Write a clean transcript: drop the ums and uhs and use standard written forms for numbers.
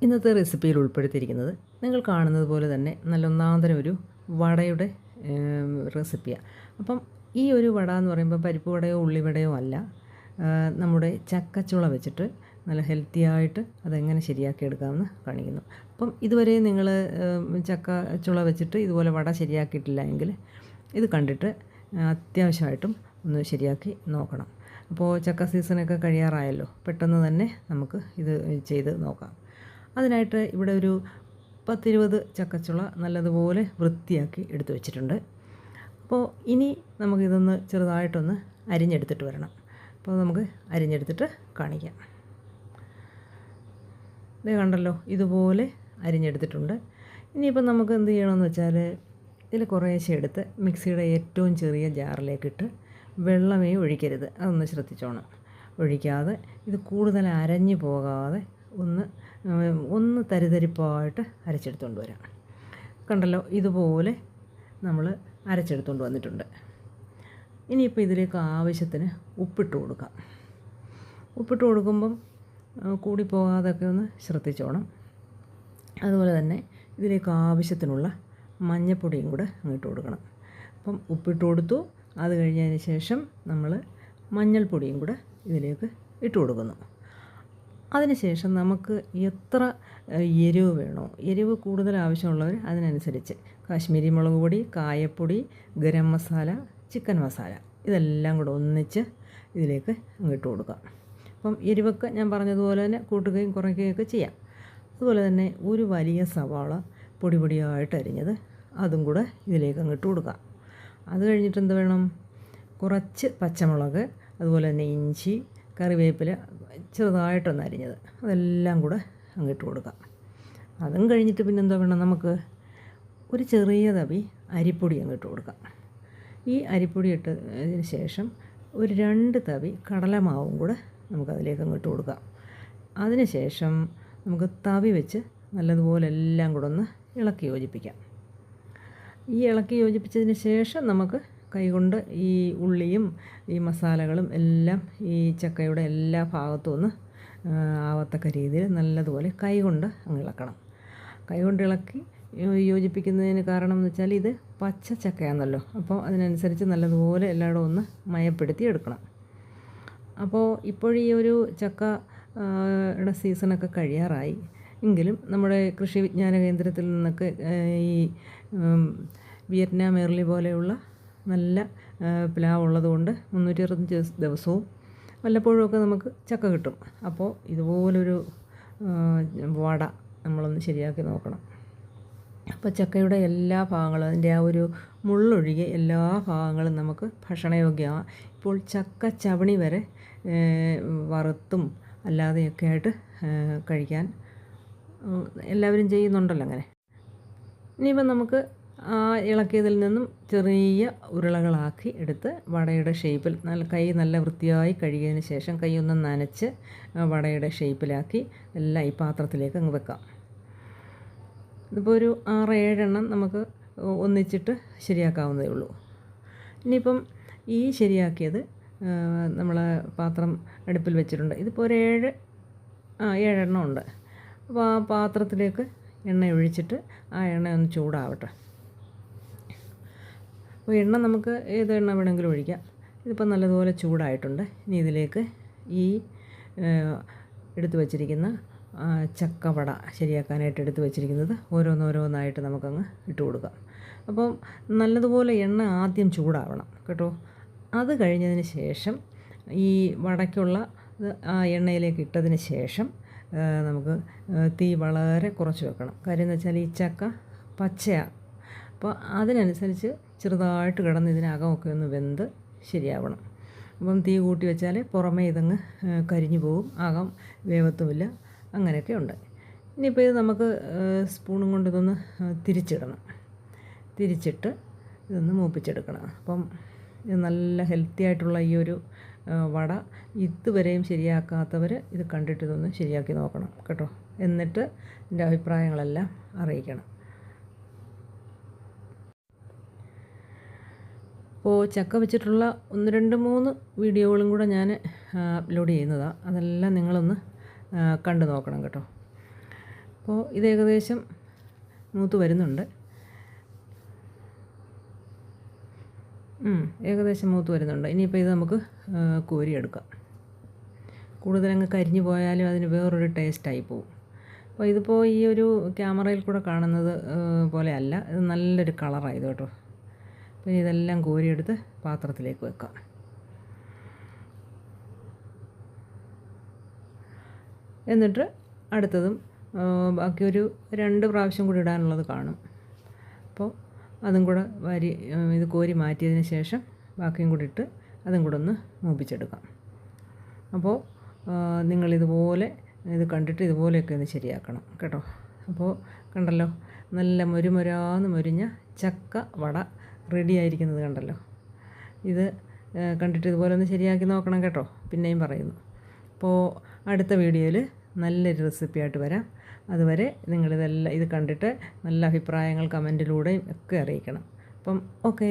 ഇന്നത്തെ റെസിപ്പിയിൽ ഉൾപ്പെടുത്തിയിരിക്കുന്നത് നിങ്ങൾ കാണുന്നത് പോലെ തന്നെ നല്ല ഒന്നാന്തരം ഒരു വടയുടെ റെസിപ്പിയാണ്. അപ്പം ഈ ഒരു വട എന്ന് പറയുമ്പോൾ പരിപ്പ് വടയോ ഉള്ളിവടയോ അല്ല, നമ്മുടെ ചക്കച്ചുള വെച്ചിട്ട് നല്ല ഹെൽത്തി ആയിട്ട് അതെങ്ങനെ ശരിയാക്കി എടുക്കാമെന്ന് കാണിക്കുന്നു. അപ്പം ഇതുവരെ നിങ്ങൾ ചക്കച്ചുള വെച്ചിട്ട് ഇതുപോലെ വട ശരിയാക്കിയിട്ടില്ല എങ്കിൽ ഇത് കണ്ടിട്ട് അത്യാവശ്യമായിട്ടും ഒന്ന് ശരിയാക്കി നോക്കണം. അപ്പോൾ ചക്ക സീസണൊക്കെ കഴിയാറായല്ലോ, പെട്ടെന്ന് തന്നെ നമുക്ക് ഇത് ചെയ്ത് നോക്കാം. അതിനായിട്ട് ഇവിടെ ഒരു 10-20 ചക്കച്ചുള നല്ലതുപോലെ വൃത്തിയാക്കി എടുത്തു വെച്ചിട്ടുണ്ട്. അപ്പോൾ ഇനി നമുക്കിതൊന്ന് ചെറുതായിട്ടൊന്ന് അരിഞ്ഞെടുത്തിട്ട് വരണം. അപ്പോൾ നമുക്ക് അരിഞ്ഞെടുത്തിട്ട് കാണിക്കാം. ഇത് കണ്ടല്ലോ, ഇതുപോലെ അരിഞ്ഞെടുത്തിട്ടുണ്ട്. ഇനിയിപ്പോൾ നമുക്ക് എന്ത് ചെയ്യണമെന്ന് വെച്ചാൽ ഇതിൽ കുറേശ്ശെ എടുത്ത് മിക്സിയുടെ ഏറ്റവും ചെറിയ ജാറിലേക്കിട്ട് വെള്ളമേ ഒഴിക്കരുത്, അതൊന്ന് ശ്രദ്ധിച്ചോണം. ഒഴിക്കാതെ ഇത് കൂടുതൽ അരഞ്ഞു പോകാതെ ഒന്ന് തരിതരിപ്പായിട്ട് അരച്ചെടുത്തുകൊണ്ട് വരാം. കണ്ടല്ലോ, ഇതുപോലെ നമ്മൾ അരച്ചെടുത്തുകൊണ്ട് വന്നിട്ടുണ്ട്. ഇനിയിപ്പോൾ ഇതിലേക്ക് ആവശ്യത്തിന് ഉപ്പിട്ട് കൊടുക്കാം. ഉപ്പിട്ട് കൊടുക്കുമ്പം കൂടിപ്പോകാതൊക്കെ ഒന്ന് ശ്രദ്ധിച്ചോണം. അതുപോലെ തന്നെ ഇതിലേക്ക് ആവശ്യത്തിനുള്ള മഞ്ഞൾപ്പൊടിയും കൂടെ ഇട്ട് കൊടുക്കണം. അപ്പം ഉപ്പിട്ട് കൊടുത്തു. അത് കഴിഞ്ഞതിന് ശേഷം നമ്മൾ മഞ്ഞൾപ്പൊടിയും കൂടെ ഇതിലേക്ക് ഇട്ട് കൊടുക്കുന്നു. അതിനുശേഷം നമുക്ക് എത്ര എരിവ് വേണോ, എരിവ് കൂടുതൽ ആവശ്യമുള്ളവർ അതിനനുസരിച്ച് കാശ്മീരി മുളക് പൊടി, കായപ്പൊടി, ഗരം മസാല, ചിക്കൻ മസാല ഇതെല്ലാം കൂടെ ഒന്നിച്ച് ഇതിലേക്ക് ഇട്ട് കൊടുക്കാം. അപ്പം എരിവൊക്കെ ഞാൻ പറഞ്ഞതുപോലെ തന്നെ കൂട്ടുകയും കുറയ്ക്കുകയൊക്കെ ചെയ്യാം. അതുപോലെ തന്നെ ഒരു വലിയ സവാള പൊടി പൊടിയായിട്ട് അരിഞ്ഞത് അതും കൂടെ ഇതിലേക്ക് ഇട്ട് കൊടുക്കാം. അത് കഴിഞ്ഞിട്ട് എന്ത് വേണം, കുറച്ച് പച്ചമുളക്, അതുപോലെ തന്നെ ഇഞ്ചി, കറിവേപ്പില ചെറുതായിട്ടൊന്ന് അരിഞ്ഞത് അതെല്ലാം കൂടെ ഇട്ട് കൊടുക്കാം. അതും കഴിഞ്ഞിട്ട് പിന്നെ എന്താ വേണം, നമുക്ക് ഒരു ചെറിയ തവി അരിപ്പൊടി ഇട്ട് കൊടുക്കാം. ഈ അരിപ്പൊടി ഇട്ടതിന് ശേഷം ഒരു 2 തവി കടലമാവും കൂടെ നമുക്കതിലേക്ക് ഇട്ട് കൊടുക്കാം. അതിന് ശേഷം നമുക്ക് തവി വെച്ച് നല്ലതുപോലെ എല്ലാം കൂടെ ഒന്ന് ഇളക്കി യോജിപ്പിക്കാം. ഈ ഇളക്കി യോജിപ്പിച്ചതിന് ശേഷം നമുക്ക് കൈകൊണ്ട് ഈ ഉള്ളിയും ഈ മസാലകളും എല്ലാം ഈ ചക്കയുടെ എല്ലാ ഭാഗത്തും ഒന്ന് ആവത്തക്ക രീതിയിൽ നല്ലതുപോലെ കൈകൊണ്ട് ഇളക്കണം. കൈകൊണ്ട് ഇളക്കി യോജിപ്പിക്കുന്നതിന് കാരണം എന്ന് വെച്ചാൽ ഇത് പച്ച ചക്കയാണല്ലോ, അപ്പോൾ അതിനനുസരിച്ച് നല്ലതുപോലെ എല്ലായിടും ഒന്ന് മയപ്പെടുത്തി എടുക്കണം. അപ്പോൾ ഇപ്പോഴീ ഒരു ചക്കയുടെ സീസണൊക്കെ കഴിയാറായി എങ്കിലും നമ്മുടെ കൃഷി വിജ്ഞാന കേന്ദ്രത്തിൽ നിന്നൊക്കെ ഈ വിയറ്റ്നാം എർലി പോലെയുള്ള നല്ല പ്ലാവ് ഉള്ളതുകൊണ്ട് 365 ദിവസവും വല്ലപ്പോഴുമൊക്കെ നമുക്ക് ചക്ക കിട്ടും. അപ്പോൾ ഇതുപോലൊരു വട നമ്മളൊന്ന് ശരിയാക്കി നോക്കണം. അപ്പോൾ ചക്കയുടെ എല്ലാ ഭാഗങ്ങളും, അതിൻ്റെ ആ ഒരു മുള്ളൊഴികെ എല്ലാ ഭാഗങ്ങളും നമുക്ക് ഭക്ഷണയോഗ്യമാണ്. ഇപ്പോൾ ചക്ക ചവണി വരെ വറുത്തും അല്ലാതെയൊക്കെ ആയിട്ട് കഴിക്കാൻ എല്ലാവരും ചെയ്യുന്നുണ്ടല്ലോ അങ്ങനെ. ഇനിയിപ്പം നമുക്ക് ആ ഇളക്കിയതിൽ നിന്നും ചെറിയ ഉരുളകളാക്കി എടുത്ത് വടയുടെ ഷേപ്പിൽ നല്ല വൃത്തിയായി കഴുകിയതിന് ശേഷം കൈ ഒന്ന് നനച്ച് വടയുടെ ഷേപ്പിലാക്കി എല്ലാം ഈ പാത്രത്തിലേക്ക് അങ്ങ് വെക്കാം. ഇതിപ്പോൾ ഒരു 6-7 എണ്ണം നമുക്ക് ഒന്നിച്ചിട്ട് ശരിയാക്കാവുന്നതേ ഉള്ളൂ. ഇനിയിപ്പം ഈ ശരിയാക്കിയത് നമ്മൾ പാത്രം അടുപ്പിൽ വെച്ചിട്ടുണ്ട്. ഇതിപ്പോൾ ഒരു 7 എണ്ണം ഉണ്ട്. അപ്പോൾ ആ പാത്രത്തിലേക്ക് എണ്ണ ഒഴിച്ചിട്ട് ആ എണ്ണ ഒന്ന് ചൂടാവട്ടെ. അപ്പോൾ എണ്ണ നമുക്ക് ഏത് എണ്ണ വേണമെങ്കിലും ഒഴിക്കാം. ഇതിപ്പോൾ നല്ലതുപോലെ ചൂടായിട്ടുണ്ട്. ഇനി ഇതിലേക്ക് ഈ എടുത്തു വച്ചിരിക്കുന്ന ചക്കവട ശരിയാക്കാനായിട്ട് എടുത്തു വച്ചിരിക്കുന്നത് ഓരോന്നോരോന്നായിട്ട് നമുക്കങ്ങ് ഇട്ട് കൊടുക്കാം. അപ്പം നല്ലതുപോലെ എണ്ണ ആദ്യം ചൂടാവണം കേട്ടോ. അത് കഴിഞ്ഞതിന് ശേഷം ഈ വടയ്ക്കുള്ള ആ എണ്ണയിലേക്ക് ഇട്ടതിന് ശേഷം നമുക്ക് തീ വളരെ കുറച്ച് വെക്കണം. കാര്യം എന്ന് വെച്ചാൽ ഈ ചക്ക പച്ചയാണ്, അപ്പോൾ അതിനനുസരിച്ച് ചെറുതായിട്ട് കിടന്ന് ഇതിനകമൊക്കെ ഒന്ന് വെന്ത് ശരിയാവണം. അപ്പം തീ കൂട്ടി വെച്ചാൽ പുറമേ ഇതങ്ങ് കരിഞ്ഞു പോകും, അകം വേവത്തുമില്ല, അങ്ങനെയൊക്കെ ഉണ്ട്. ഇനിയിപ്പോൾ ഇത് നമുക്ക് സ്പൂണും കൊണ്ട് ഇതൊന്ന് തിരിച്ചിട്ട് ഇതൊന്ന് മൂപ്പിച്ചെടുക്കണം. അപ്പം ഇത് നല്ല ഹെൽത്തി ആയിട്ടുള്ള ഈ ഒരു വട ഇതുവരെയും ശരിയാക്കാത്തവർ ഇത് കണ്ടിട്ട് ഇതൊന്ന് ശരിയാക്കി നോക്കണം കേട്ടോ. എന്നിട്ട് എൻ്റെ അഭിപ്രായങ്ങളെല്ലാം അറിയിക്കണം. അപ്പോൾ ചക്ക വെച്ചിട്ടുള്ള 1-2-3 വീഡിയോകളും കൂടെ ഞാൻ അപ്ലോഡ് ചെയ്യുന്നതാണ്. അതെല്ലാം നിങ്ങളൊന്ന് കണ്ടു നോക്കണം കേട്ടോ. അപ്പോൾ ഇത് ഏകദേശം മൂത്ത് വരുന്നുണ്ട്. ഏകദേശം മൂത്ത് വരുന്നുണ്ട്. ഇനിയിപ്പോൾ ഇത് നമുക്ക് കോരിയെടുക്കാം. കൂടുതലങ്ങ് കരിഞ്ഞു പോയാലും അതിന് വേറൊരു ടേസ്റ്റായി പോവും. അപ്പോൾ ഇതിപ്പോൾ ഈ ഒരു ക്യാമറയിൽ കൂടെ കാണുന്നത് പോലെ അല്ല, ഇത് നല്ലൊരു കളറായത് കേട്ടോ. അപ്പോൾ ഇതെല്ലാം കോരിയെടുത്ത് പാത്രത്തിലേക്ക് വെക്കാം. എന്നിട്ട് അടുത്തതും ബാക്കി ഒരു 2 പ്രാവശ്യം കൂടി ഇടാനുള്ളത് കാണും. അപ്പോൾ അതും കൂടെ ഇത് കോരി മാറ്റിയതിന് ശേഷം ബാക്കിയും കൂടി ഇട്ട് അതും കൂടെ ഒന്ന് മൂപ്പിച്ചെടുക്കാം. അപ്പോൾ നിങ്ങളിതുപോലെ ഇത് കണ്ടിട്ട് ഇതുപോലെയൊക്കെ ഒന്ന് ശരിയാക്കണം കേട്ടോ. അപ്പോൾ കണ്ടല്ലോ, നല്ല മൊരുമൊരാന്ന് മൊരിഞ്ഞ ചക്ക വട റെഡി ആയിരിക്കുന്നത് കണ്ടല്ലോ. ഇത് കണ്ടിട്ട് ഇതുപോലെ ഒന്ന് ശരിയാക്കി നോക്കണം കേട്ടോ, പിന്നെയും പറയുന്നു. അപ്പോൾ അടുത്ത വീഡിയോയിൽ നല്ലൊരു റെസിപ്പിയായിട്ട് വരാം. അതുവരെ ഇത് കണ്ടിട്ട് നല്ല അഭിപ്രായങ്ങൾ കമൻറ്റിലൂടെയും ഒക്കെ അറിയിക്കണം. അപ്പം ഓക്കേ.